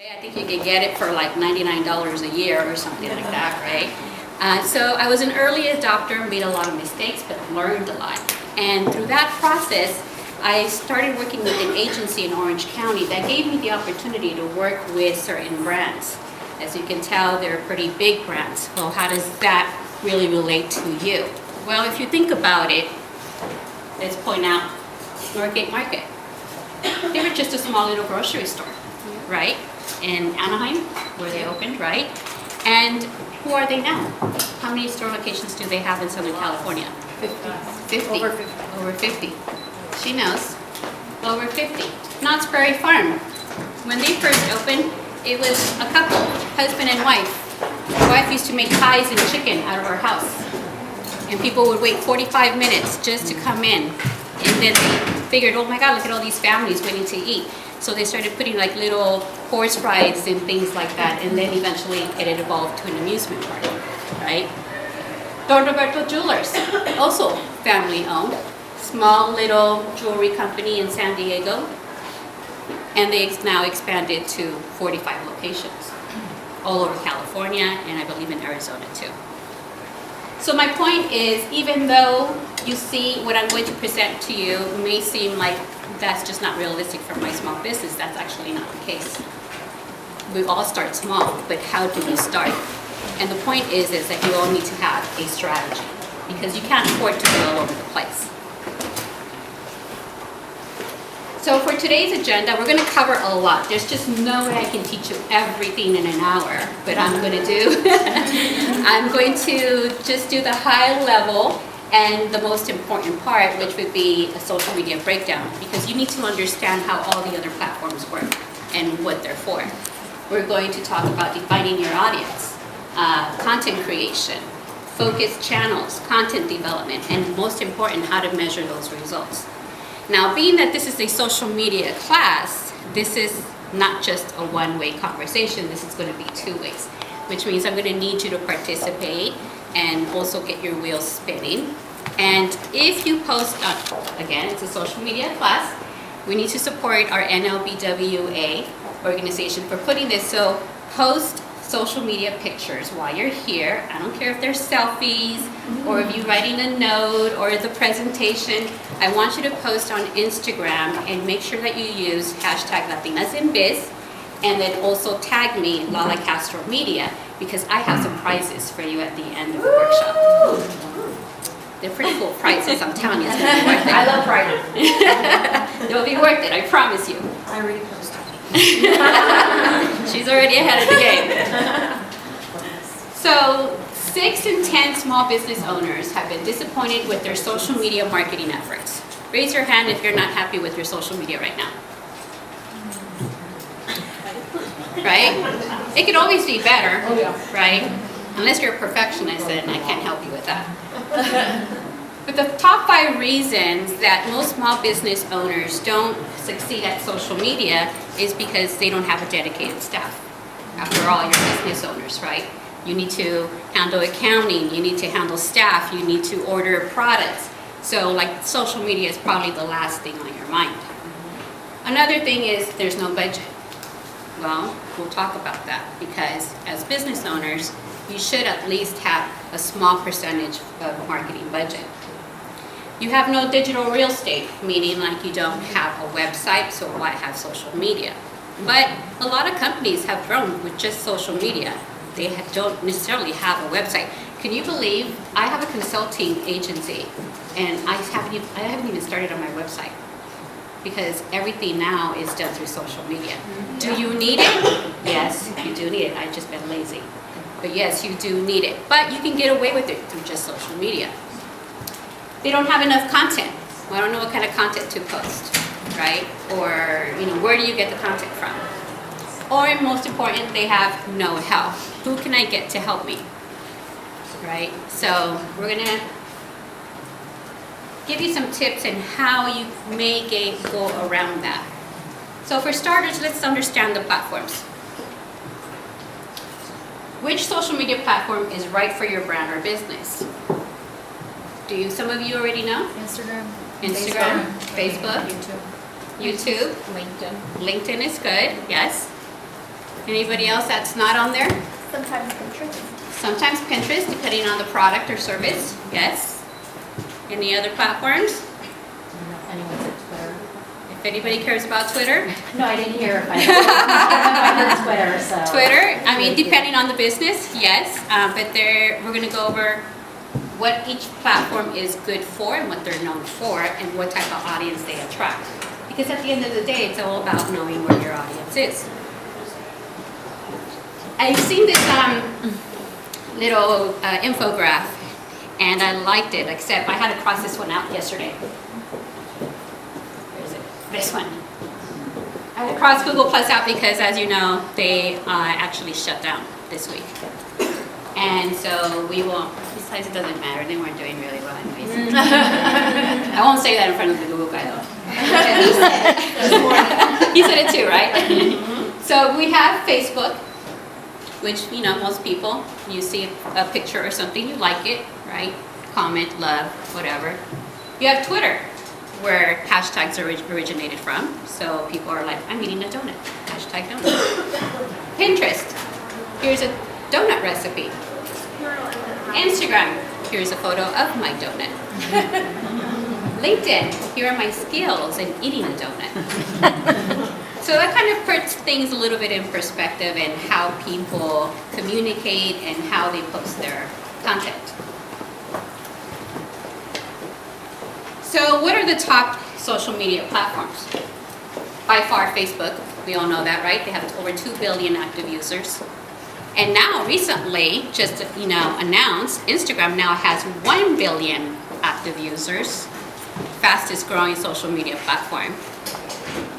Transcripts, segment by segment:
I think you can get it for like $99 a year or something like that, right? So I was an early adopter, made a lot of mistakes, but learned a lot. And through that process, I started working with an agency in Orange County that gave me the opportunity to work with certain brands. As you can tell, they're pretty big brands. Well, how does that really relate to you? Well, if you think about it, let's point out Northgate Market. They were just a small little grocery store, right? In Anaheim, where they opened, right? And who are they now? How many store locations do they have in Southern California? 50. Over 50. Over 50. She knows. Over 50. Knott's Berry Farm. When they first opened, it was a couple, husband and wife. The wife used to make pies and chicken out of our house. And people would wait 45 minutes just to come in. And then they figured, oh my God, look at all these families waiting to eat. So they started putting like little horse rides and things like that. And then eventually it evolved to an amusement park, right? Don Roberto Jewelers, also family owned. Small little jewelry company in San Diego. And they now expanded to 45 locations all over California and I believe in Arizona too. So my point is, even though you see what I'm going to present to you may seem like that's just not realistic for my small business, that's actually not the case. We all start small, but how do we start? And the point is that you all need to have a strategy because you can't afford to be all over the place. So for today's agenda, we're going to cover a lot. There's just no way I can teach you everything in an hour, but I'm going to just do the high level and the most important part, which would be a social media breakdown, because you need to understand how all the other platforms work and what they're for. We're going to talk about defining your audience, content creation, focused channels, content development, and most important, how to measure those results. Now, being that this is a social media class, this is not just a one-way conversation, this is going to be two ways, which means I'm going to need you to participate and also get your wheels spinning. And if you post, again, it's a social media class, we need to support our NLBWA organization for putting this, so post social media pictures while you're here. I don't care if they're selfies or if you're writing a note or the presentation. I want you to post on Instagram and make sure that you use hashtag LatinaSinBiz and then also tag me, Lala Castro Media, because I have some prizes for you at the end of the workshop. They're pretty cool prizes, I'm telling you, it's going to be worth it. I love prizes. It'll be worth it, I promise you. I already posted. She's already ahead of the game. So, 6 in 10 small business owners have been disappointed with their social media marketing efforts. Raise your hand if you're not happy with your social media right now. Right? It could always be better, right? Unless you're a perfectionist, and I can't help you with that. But the top 5 reasons that most small business owners don't succeed at social media is because they don't have a dedicated staff. After all, you're business owners, right? You need to handle accounting, you need to handle staff, you need to order products. So like social media is probably the last thing on your mind. Another thing is there's no budget. Well, we'll talk about that because as business owners, you should at least have a small percentage of marketing budget. You have no digital real estate, meaning like you don't have a website, so why have social media? But a lot of companies have grown with just social media. They don't necessarily have a website. Can you believe I have a consulting agency and I haven't even started on my website because everything now is done through social media. Do you need it? Yes, you do need it. I've just been lazy. But yes, you do need it. But you can get away with it through just social media. They don't have enough content. Well, I don't know what kind of content to post, right? Or, where do you get the content from? Or most important, they have no help. Who can I get to help me? Right? So we're gonna give you some tips on how you may go around that. So for starters, let's understand the platforms. Which social media platform is right for your brand or business? Some of you already know? Instagram, Facebook, YouTube, LinkedIn is good, yes. Anybody else that's not on there? Sometimes Pinterest. Sometimes Pinterest, depending on the product or service. Yes. Any other platforms? I don't know if anyone said Twitter. If anybody cares about Twitter. No, I didn't hear if I heard Twitter, so. Twitter, I mean, depending on the business, yes. But we're going to go over what each platform is good for and what they're known for and what type of audience they attract. Because at the end of the day, it's all about knowing where your audience is. I've seen this little infograph, and I liked it, except I had to cross this one out yesterday. Where is it? This one. I had to cross Google Plus out because, as you know, they actually shut down this week. And so we won't, besides it doesn't matter, they weren't doing really well anyways. I won't say that in front of the Google guy though. He said it too, right? So we have Facebook, which, you know, most people, you see a picture or something, you like it, right? Comment, love, whatever. You have Twitter, where hashtags originated from. So people are like, I'm eating a donut, hashtag donut. Pinterest, here's a donut recipe. Instagram, here's a photo of my donut. LinkedIn, here are my skills in eating a donut. So that kind of puts things a little bit in perspective and how people communicate and how they post their content. So what are the top social media platforms? By far Facebook, we all know that, right? They have over 2 billion active users. And now recently, just announced, Instagram now has 1 billion active users, fastest growing social media platform.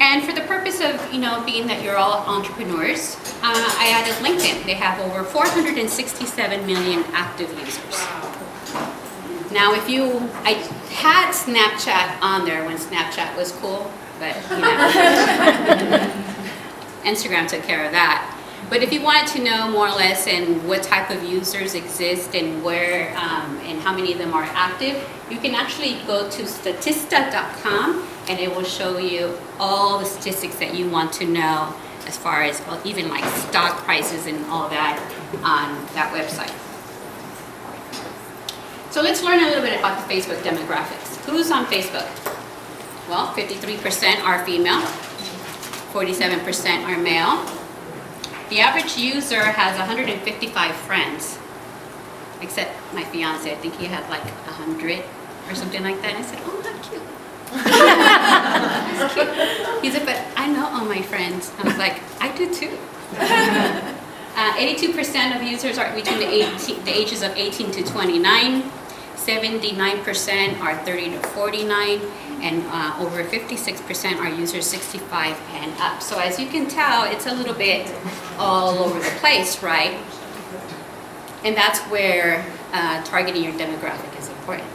And for the purpose of, being that you're all entrepreneurs, I added LinkedIn. They have over 467 million active users. Now, I had Snapchat on there when Snapchat was cool, but Instagram took care of that. But if you wanted to know more or less and what type of users exist and where and how many of them are active, you can actually go to statista.com and it will show you all the statistics that you want to know as far as even like stock prices and all that on that website. So let's learn a little bit about the Facebook demographics. Who's on Facebook? Well, 53% are female, 47% are male. The average user has 155 friends, except my fiance. I think he had like 100 or something like that. And I said, oh, how cute. That's cute. He said, but I know all my friends. I was like, I do too. 82% of users are between the ages of 18 to 29. 79% are 30 to 49. And over 56% are users 65 and up. So as you can tell, it's a little bit all over the place, right? And that's where targeting your demographic is important.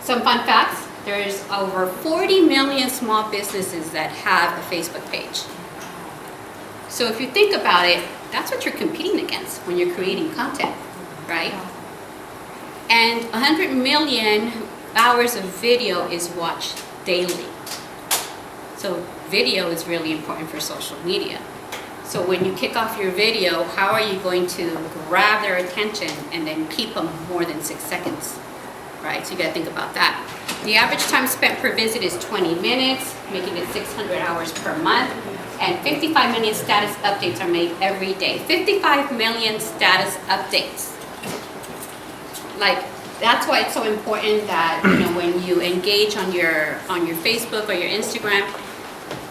Some fun facts. There's over 40 million small businesses that have a Facebook page. So if you think about it, that's what you're competing against when you're creating content, right? And 100 million hours of video is watched daily. So video is really important for social media. So when you kick off your video, how are you going to grab their attention and then keep them more than 6 seconds, right? So you gotta think about that. The average time spent per visit is 20 minutes, making it 600 hours per month. And 55 million status updates are made every day. 55 million status updates. Like, that's why it's so important that when you engage on your Facebook or your Instagram,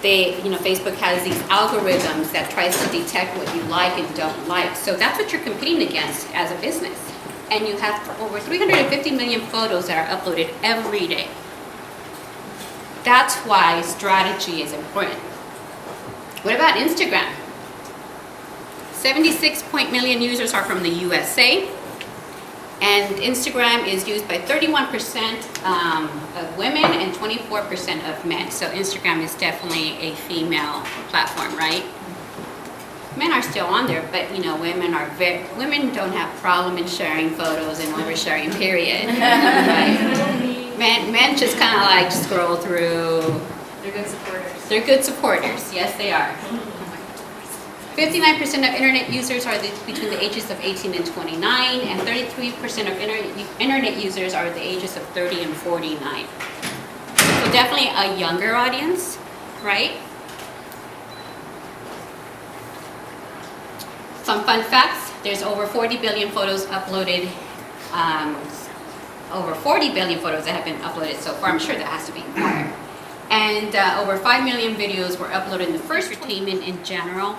Facebook has these algorithms that tries to detect what you like and don't like. So that's what you're competing against as a business. And you have over 350 million photos that are uploaded every day. That's why strategy is important. What about Instagram? 76 million users are from the USA. And Instagram is used by 31% of women and 24% of men. So Instagram is definitely a female platform, right? Men are still on there, but women don't have problem in sharing photos and oversharing, period. Right? Men just kind of like scroll through. They're good supporters. They're good supporters. Yes, they are. 59% of internet users are between the ages of 18 and 29, and 33% of internet users are the ages of 30 and 49. So definitely a younger audience, right? Some fun facts: there's over 40 billion photos uploaded. Over 40 billion photos that have been uploaded so far. I'm sure that has to be more. And over 5 million videos were uploaded in the first entertainment in general.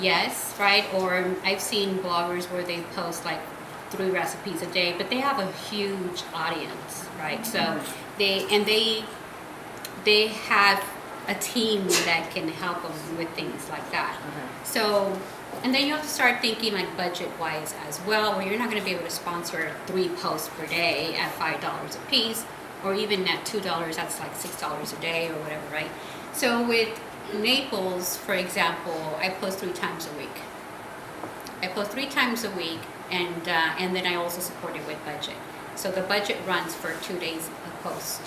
Yes, right? Or I've seen bloggers where they post like 3 recipes a day, but they have a huge audience, right? So they have a team that can help them with things like that. So, and then you have to start thinking like budget-wise as well, where you're not going to be able to sponsor 3 posts per day at $5 a piece, or even at $2, that's like $6 a day or whatever, right? So with Naples, for example, I post 3 times a week. And then I also support it with budget. So the budget runs for 2 days a post.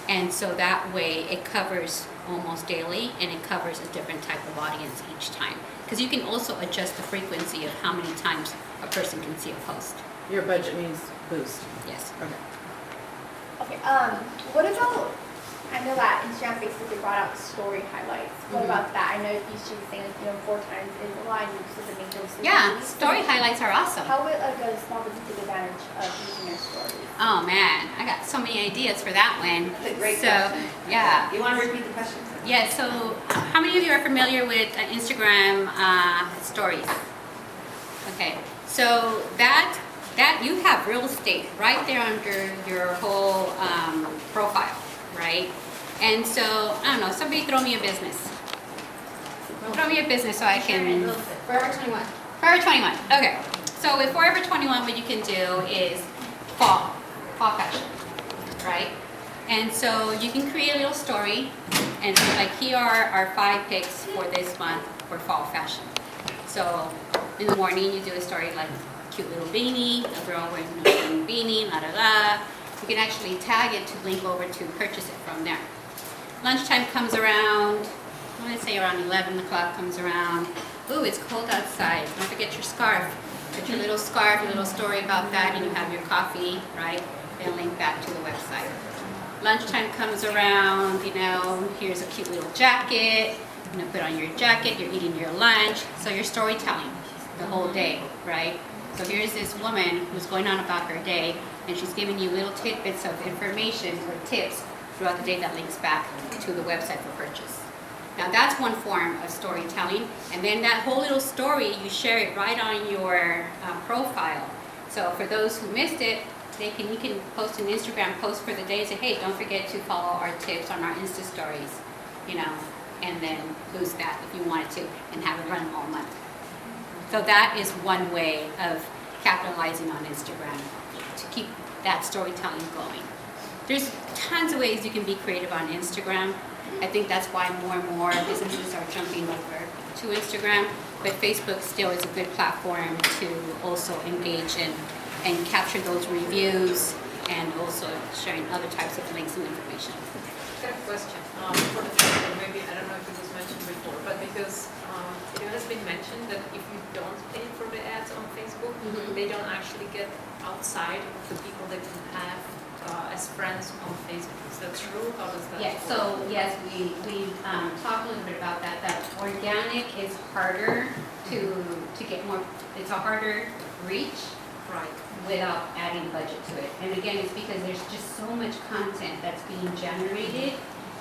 And so that way it covers almost daily, and it covers a different type of audience each time. Because you can also adjust the frequency of how many times a person can see a post. Your budget means boost. Yes. Okay. Okay, what about, I know that Instagram, Facebook, they brought out story highlights. What about that? I know you should be saying, 4 times is a lot, and you should make those. Yeah, story highlights are awesome. How would a small business take advantage of using their stories? Oh man, I got so many ideas for that one. That's a great So, question. yeah. You want to repeat the question? Yeah, so how many of you are familiar with Instagram stories? Okay, so that you have real estate right there under your whole profile, right? And so, I don't know, somebody throw me a business. Throw me a business so I can... Forever 21. Forever 21, okay. So with Forever 21, what you can do is fall fashion, right? And so you can create a little story, and like here are our 5 picks for this month for fall fashion. So in the morning you do a story like cute little beanie, a girl wearing a green beanie, la la la. You can actually tag it to link over to purchase it from there. Lunchtime comes around, I'm gonna say around 11 o'clock comes around. Ooh, it's cold outside, don't forget your scarf. Put your little scarf, your little story about that, and you have your coffee, right? And link back to the website. Lunchtime comes around, here's a cute little jacket. Put on your jacket, you're eating your lunch. So you're storytelling the whole day, right? So here's this woman who's going on about her day, and she's giving you little tidbits of information or tips throughout the day that links back to the website for purchase. Now that's one form of storytelling, and then that whole little story, you share it right on your profile. So for those who missed it, you can post an Instagram post for the day and say, hey, don't forget to follow our tips on our Insta stories, and then boost that if you wanted to, and have it run all month. So that is one way of capitalizing on Instagram to keep that storytelling going. There's tons of ways you can be creative on Instagram. I think that's why more and more businesses are jumping over to Instagram, but Facebook still is a good platform to also engage in and capture those reviews, and also sharing other types of links and information. I've got a question for the future. Maybe, I don't know if it was mentioned before, but because it has been mentioned that if you don't pay for the ads on Facebook, they don't actually get outside of the people that you have as friends on Facebook. Is that true? How does that Yeah, work? so yes, we talked a little bit about that. That organic is harder to get more, it's a harder reach, Right. without adding budget to it. And again, it's because there's just so much content that's being generated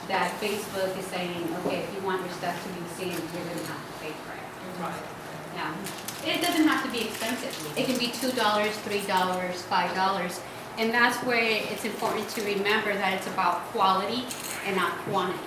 that Facebook is saying, okay, if you want your stuff to be seen, you're going to have to pay for it. Right. Yeah. It doesn't have to be expensive. It can be $2, $3, $5. And that's where it's important to remember that it's about quality and not quantity.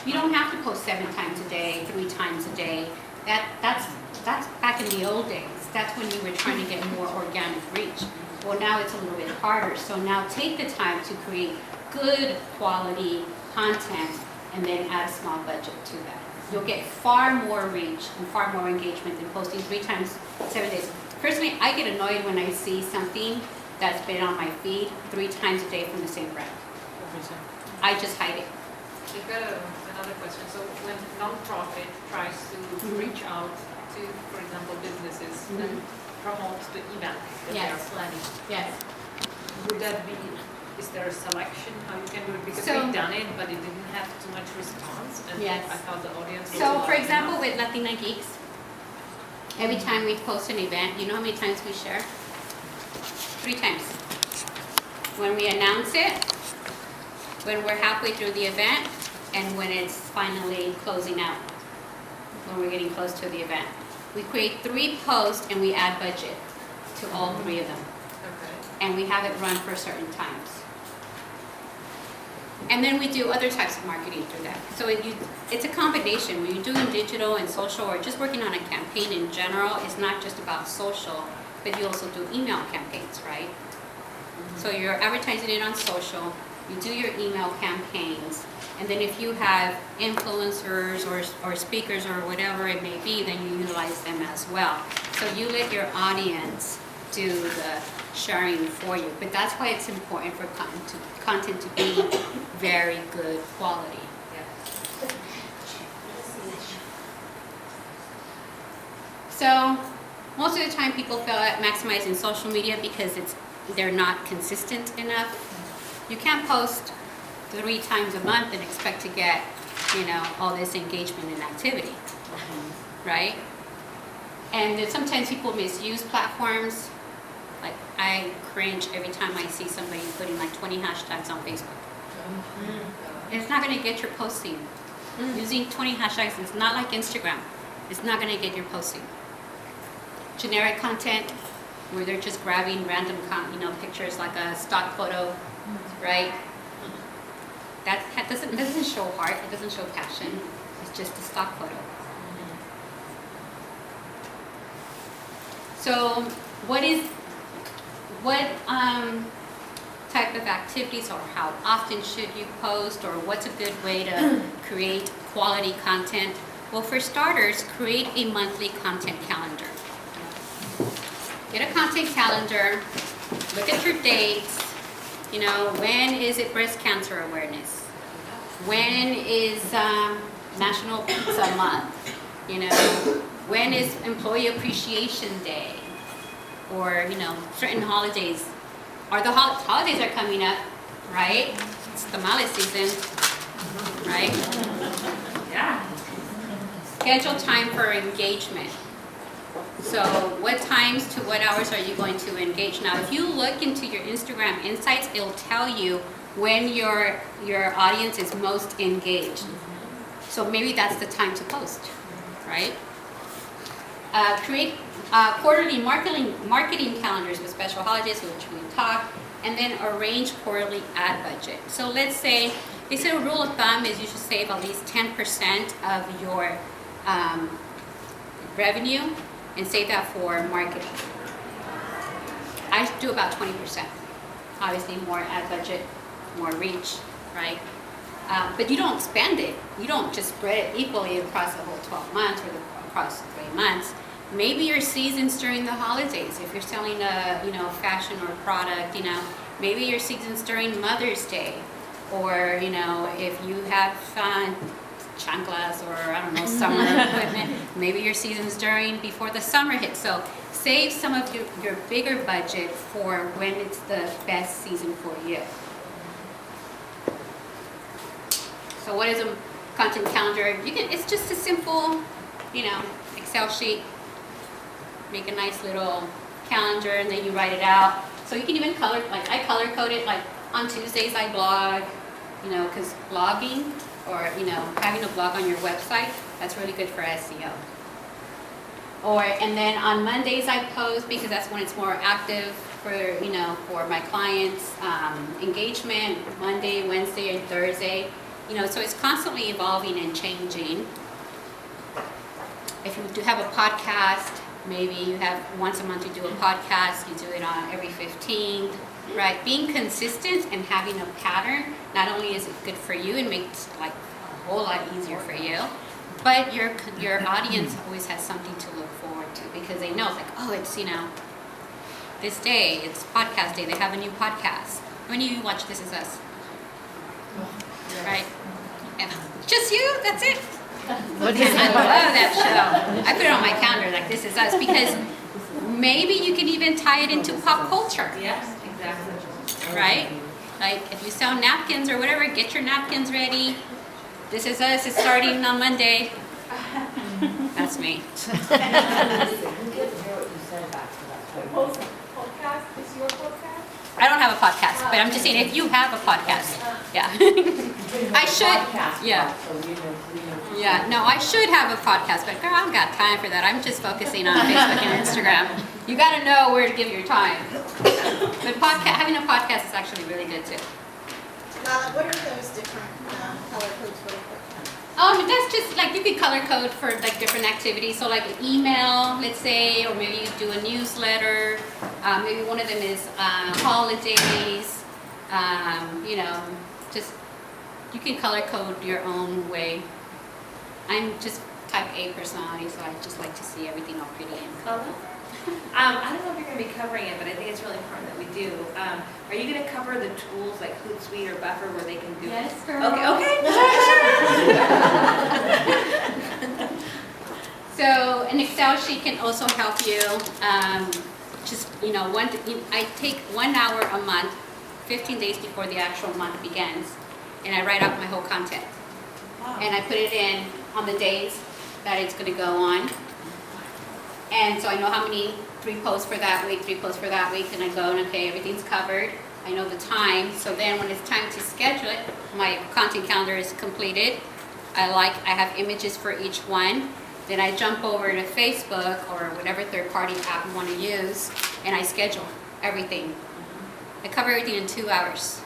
You don't have to post 7 times a day, 3 times a day. That's back in the old days. That's when you were trying to get more organic reach. Well, now it's a little bit harder. So now take the time to create good quality content and then add a small budget to that. You'll get far more reach and far more engagement than posting 3 times 7 days. Personally, I get annoyed when I see something that's been on my feed 3 times a day from the same brand. I just hide it. I've got another question. So when nonprofit tries to reach out to, for example, businesses that promote the event that they are Yes. planning. Yes. Would that be, is there a selection how you can do it? Because So- we've done it, but it didn't have too much response, and Yes. I thought the audience was So, for like, example, with Latina Geeks, every time we post an event, you know how many times we share? 3 times. When we announce it, when we're halfway through the event, and when it's finally closing out, when we're getting close to the event. We create 3 posts and we add budget to all 3 of them. Okay. And we have it run for certain times. And then we do other types of marketing through that. So it's a combination. When you're doing digital and social or just working on a campaign in general, it's not just about social, but you also do email campaigns, right? So you're advertising it on social, you do your email campaigns, and then if you have influencers or speakers or whatever it may be, then you utilize them as well. So you let your audience do the sharing for you. But that's why it's important for content to be very good quality. So most of the time people fail at maximizing social media because they're not consistent enough. You can't post 3 times a month and expect to get, all this engagement and activity, right? And then sometimes people misuse platforms. Like I cringe every time I see somebody putting like 20 hashtags on Facebook. It's not going to get your posting. Using 20 hashtags is not like Instagram. It's not going to get your posting. Generic content where they're just grabbing random pictures like a stock photo, right? That doesn't show heart, it doesn't show passion. It's just a stock photo. So what type of activities or how often should you post, or what's a good way to create quality content? Well, for starters, create a monthly content calendar. Get a content calendar, look at your dates. When is it breast cancer awareness? When is National Pizza Month? When is Employee Appreciation Day? Or, certain holidays. Or the holidays are coming up, right? It's tamale season, right? Yeah. Schedule time for engagement. So what times to what hours are you going to engage? Now, if you look into your Instagram insights, it'll tell you when your audience is most engaged. So maybe that's the time to post, right? Create quarterly marketing calendars with special holidays, which we talked, and then arrange quarterly ad budget. So let's say, they said a rule of thumb is you should save at least 10% of your revenue and save that for marketing. I do about 20%. Obviously more ad budget, more reach, right? But you don't spend it. You don't just spread it equally across the whole 12 months or across 3 months. Maybe your seasons during the holidays. If you're selling a fashion or product, maybe your seasons during Mother's Day, or if you have chanclas or summer equipment, maybe your seasons before the summer hits. So save some of your bigger budget for when it's the best season for you. So what is a content calendar? It's just a simple, Excel sheet. Make a nice little calendar and then you write it out. So you can even I color code it, like on Tuesdays I blog, because blogging or, having a blog on your website, that's really good for SEO. And then on Mondays I post because that's when it's more active for my clients, engagement, Monday, Wednesday, and Thursday. So it's constantly evolving and changing. If you do have a podcast, maybe you have once a month you do a podcast, you do it on every 15th, right? Being consistent and having a pattern, not only is it good for you and makes a whole lot easier for you, but your audience always has something to look forward to because they know it's this day, it's podcast day, they have a new podcast. When you watch This Is Us, right? Yeah. Just you, that's it. What is I it? love that show. I put it on my calendar like This Is Us because maybe you can even tie it into pop culture, Yes, exactly. right? Like if you sell napkins or whatever, get your napkins ready. This Is Us is starting on Monday. That's me. Podcast is your podcast? I don't have a podcast, but I'm just saying if you have a podcast, yeah. I should, yeah. Yeah, no, I should have a podcast, but girl, I don't got time for that. I'm just focusing on Facebook and Instagram. You gotta know where to give your time. But having a podcast is actually really good too. Lala, what are those different color codes for the podcast? That's just like you could color code for like different activities. So like an email, let's say, or maybe you do a newsletter. Maybe one of them is holidays. You know, just you can color code your own way. I'm just type A personality, so I just like to see everything all pretty and color. I don't know if you're going to be covering it, but I think it's really important that we do. Are you going to cover the tools like Hootsuite or Buffer where they can do? Yes, girl. Okay. So an Excel sheet can also help you. Just I take 1 hour a month, 15 days before the actual month begins, and I write out my whole content. And I put it in on the days that it's going to go on. And so I know how many 3 posts for that week, 3 posts for that week, and I go and okay, everything's covered. I know the time, so then when it's time to schedule it, my content calendar is completed. I have images for each one. Then I jump over to Facebook or whatever third-party app you want to use, and I schedule everything. I cover everything in 2 hours.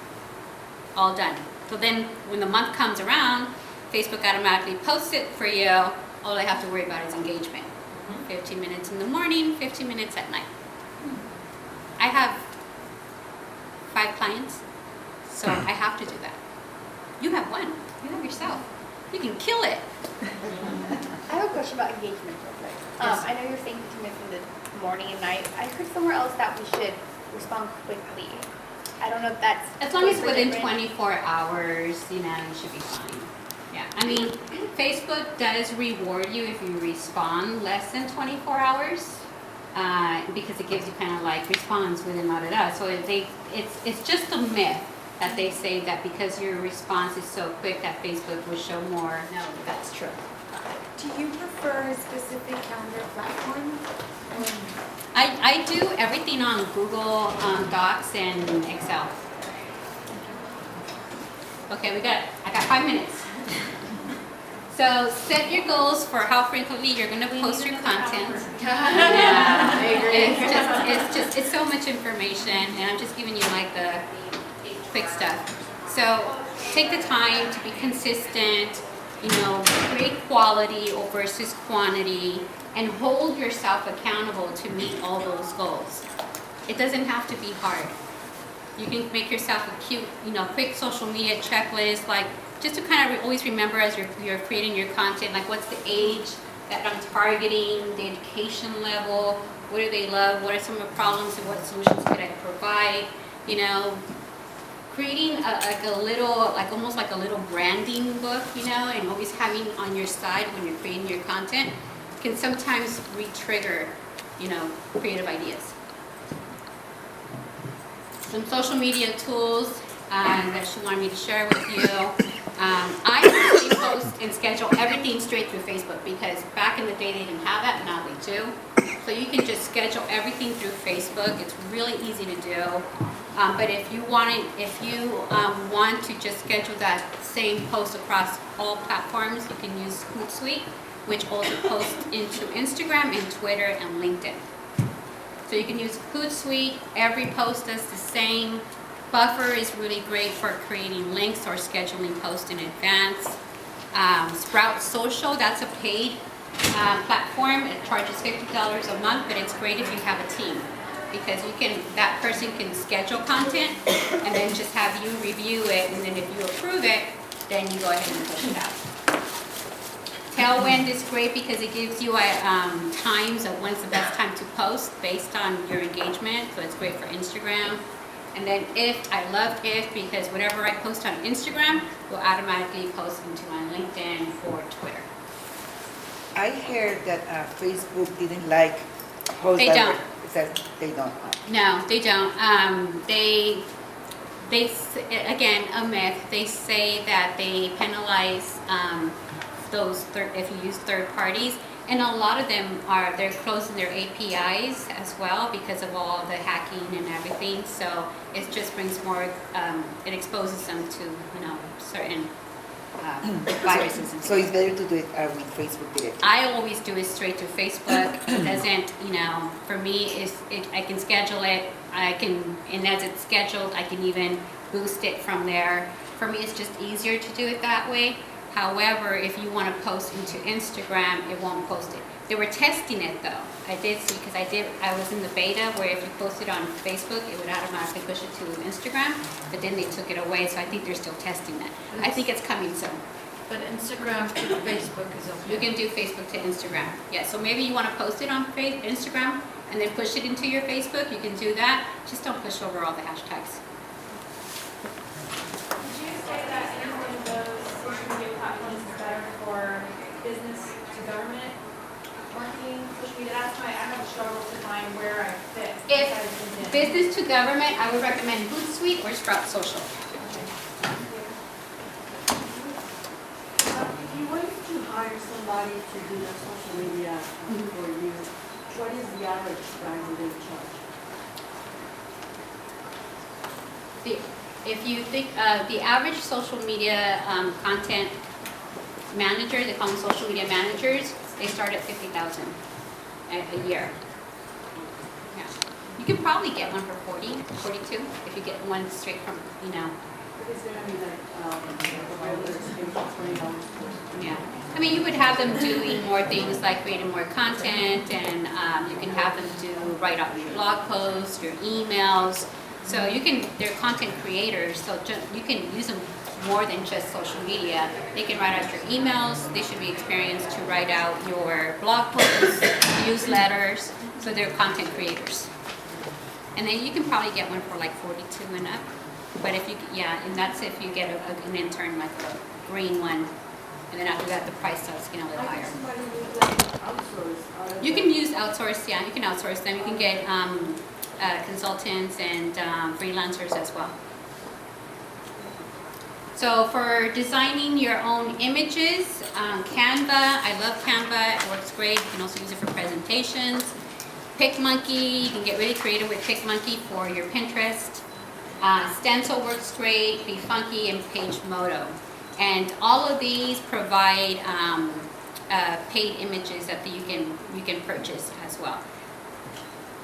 All done. So then when the month comes around, Facebook automatically posts it for you. All I have to worry about is engagement. 15 minutes in the morning, 15 minutes at night. I have 5 clients, so I have to do that. You have 1. You have yourself. You can kill it. I have a question about engagement real quick. Yes. I know you're saying 15 minutes in the morning and night. I heard somewhere else that we should respond quickly. I don't know if that's... As long as for within different- 24 hours, you should be fine. Yeah, I mean, Facebook does reward you if you respond less than 24 hours because it gives you kind of like response within da. So it's just a myth that they say that because your response is so quick that Facebook will show more. No, that's true. Do you prefer a specific calendar platform? I do everything on Google Docs and Excel. Okay, I got 5 minutes. So set your goals for how frequently you're going to post your content. Yeah, I agree. it's so much information, and I'm just giving you like the quick stuff. So take the time to be consistent, create quality versus quantity, and hold yourself accountable to meet all those goals. It doesn't have to be hard. You can make yourself a cute, quick social media checklist, like just to kind of always remember as you're creating your content, like what's the age that I'm targeting, the education level, what do they love, what are some of the problems, and what solutions could I provide, creating almost like a little branding book, and always having on your side when you're creating your content can sometimes re-trigger, creative ideas. Some social media tools that she wanted me to share with you. I usually post and schedule everything straight through Facebook because back in the day they didn't have that, now they do. So you can just schedule everything through Facebook. It's really easy to do. But if you want to just schedule that same post across all platforms, you can use Hootsuite, which also posts into Instagram and Twitter and LinkedIn. So you can use Hootsuite. Every post does the same. Buffer is really great for creating links or scheduling posts in advance. Sprout Social, that's a paid platform. It charges $50 a month, but it's great if you have a team because that person can schedule content and then just have you review it, and then if you approve it, then you go ahead and push it out. Tailwind is great because it gives you times of when's the best time to post based on your engagement, so it's great for Instagram. And then I love If because whatever I post on Instagram will automatically post into my LinkedIn or Twitter. I heard that Facebook didn't like posts They that don't. that they don't. No, they don't. Again, a myth. They say that they penalize if you use third parties, and a lot of them they're closing their APIs as well because of all the hacking and everything. So it just brings more. It exposes them to certain viruses. And So it's better to do it with Facebook directly. I always do it straight to Facebook. It doesn't, for me, I can schedule it. And as it's scheduled, I can even boost it from there. For me, it's just easier to do it that way. However, if you want to post into Instagram, it won't post it. They were testing it though. I did see, because I was in the beta where if you posted on Facebook, it would automatically push it to Instagram, but then they took it away, so I think they're still testing that. I think it's coming soon. But Instagram to Facebook is okay. You can do Facebook to Instagram. Yeah, so maybe you want to post it on Instagram and then push it into your Facebook. You can do that. Just don't push over all the hashtags. Would you say that any one of those social media platforms is better for business to government marketing, social media? That's why I have a struggle to find where I fit. If besides LinkedIn. business to government, I would recommend Hootsuite or Sprout Social. If you wanted to hire somebody to do the social media for you, what is the average price that they charge? If you think the average social media content manager, they call them social media managers, they start at $50,000 a year. Yeah. You can probably get one for 40, 42 if you get one straight from, It's gonna be like, $20 Yeah. I mean, you would have them doing more things like creating more content, and you can have them write out your blog posts, your emails. So they're content creators, so you can use them more than just social media. They can write out your emails. They should be experienced to write out your blog posts, newsletters. So they're content creators. And then you can probably get one for like 42 and up. But and that's if you get an intern like a green one. And then after that, the price starts getting a little higher. You can use outsource, yeah, you can outsource them. You can get consultants and freelancers as well. So for designing your own images, Canva, I love Canva, it works great. You can also use it for presentations. PicMonkey, you can get really creative with PicMonkey for your Pinterest. Stencil works great, Be Funky, and PageModo. And all of these provide paid images that you can purchase as well.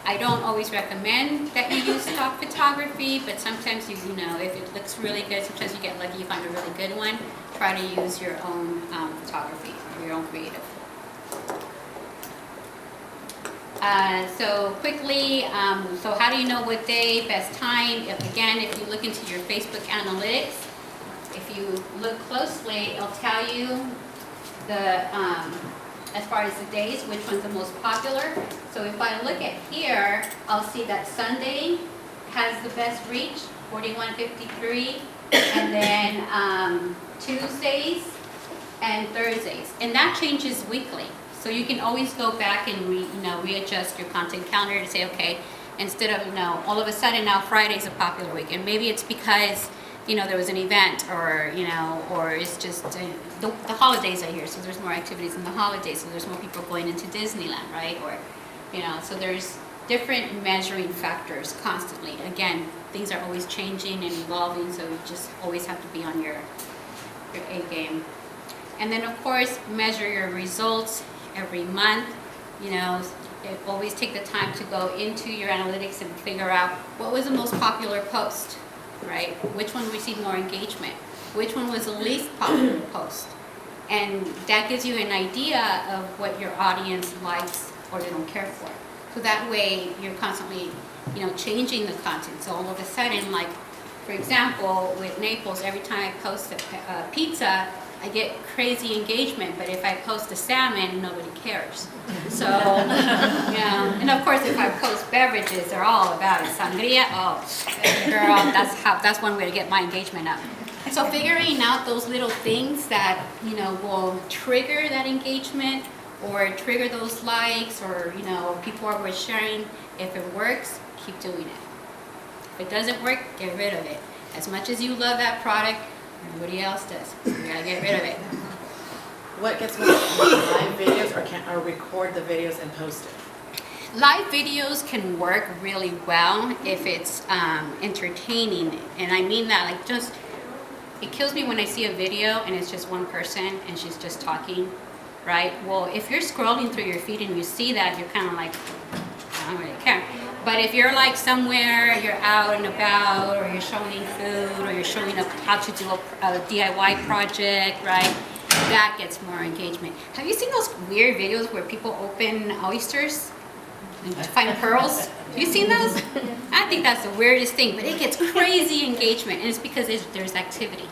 I don't always recommend that you use stock photography, but sometimes if it looks really good, sometimes you get lucky, you find a really good one. Try to use your own photography, or your own creative. So quickly, so how do you know what day, best time? Again, if you look into your Facebook analytics, if you look closely, it'll tell you as far as the days, which one's the most popular. So if I look at here, I'll see that Sunday has the best reach, 4153, and then Tuesdays and Thursdays, and that changes weekly. So you can always go back and readjust your content calendar to say, okay, instead of all of a sudden now Friday's a popular week, and maybe it's because there was an event, or it's just the holidays are here, so there's more activities in the holidays, so there's more people going into Disneyland, right? Or, so there's different measuring factors constantly. Again, things are always changing and evolving, so you just always have to be on your A game. And then, of course, measure your results every month. Always take the time to go into your analytics and figure out what was the most popular post. Right? Which one received more engagement? Which one was the least popular post? And that gives you an idea of what your audience likes or they don't care for. So that way you're constantly, changing the content. So all of a sudden, like, for example, with Naples, every time I post a pizza, I get crazy engagement, but if I post a salmon, nobody cares. So, and of course, if I post beverages, they're all about it. Sangria, oh, girl, that's one way to get my engagement up. So figuring out those little things that, will trigger that engagement or trigger those likes, or people are sharing. If it works, keep doing it. If it doesn't work, get rid of it. As much as you love that product, everybody else does. You gotta get rid of it. What gets more live videos or record the videos and post it? Live videos can work really well if it's entertaining, and I mean that it kills me when I see a video and it's just one person and she's just talking, right? Well, if you're scrolling through your feed and you see that, you're kind of like, I don't really care. But if you're like somewhere, you're out and about, or you're showing food, or you're showing up how to do a DIY project, right? That gets more engagement. Have you seen those weird videos where people open oysters and find pearls? Have you seen those? I think that's the weirdest thing, but it gets crazy engagement, and it's because there's activity.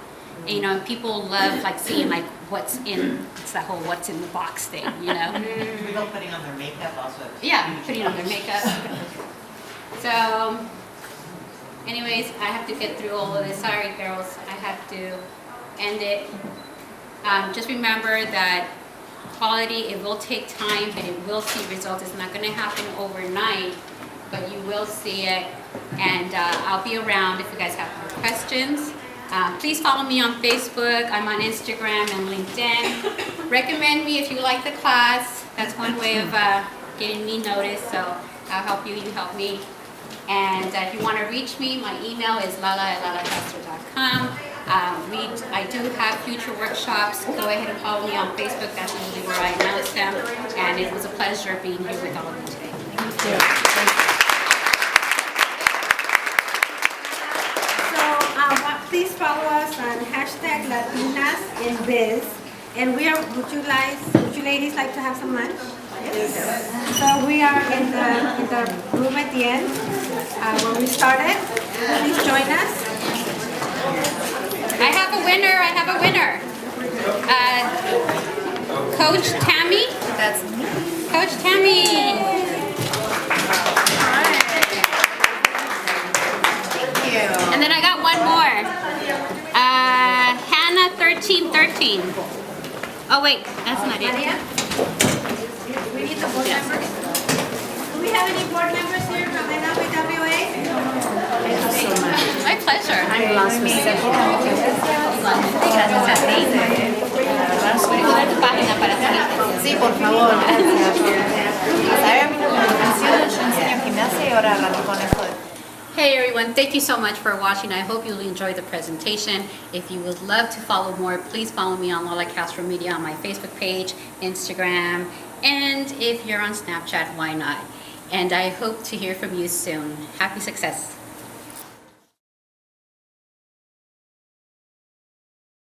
And, and people love seeing what's in, it's that whole what's in the box thing, People putting on their makeup also. Yeah, putting on their makeup. So, anyways, I have to get through all of this. Sorry, girls, I have to end it. Just remember that quality, it will take time, but it will see results. It's not going to happen overnight, but you will see it. And I'll be around if you guys have more questions. Please follow me on Facebook. I'm on Instagram and LinkedIn. Recommend me if you like the class. That's one way of getting me noticed. So I'll help you, you help me. And if you want to reach me, my email is lala@lalacastro.com. I do have future workshops. Go ahead and follow me on Facebook. That's usually where I announce them. And it was a pleasure being here with all of you today. Thank you. Please follow us on hashtag Latinas in Biz. And would you ladies like to have some lunch? Yes. So we are in the room at the end where we started. Please join us. I have a winner. Coach Tammy. That's me. Coach Tammy. And then I got one more. Hannah 1313. Oh wait, that's not it. We need the board members. Do we have any board members here from NWA? Thank you so much. My pleasure. I'm lost with Sí, por favor. Enseño gimnasia y ahora arranco con esto. Hey everyone, thank you so much for watching. I hope you'll enjoy the presentation. If you would love to follow more, please follow me on Lala Castro Media on my Facebook page, Instagram, and if you're on Snapchat, why not? And I hope to hear from you soon. Happy success.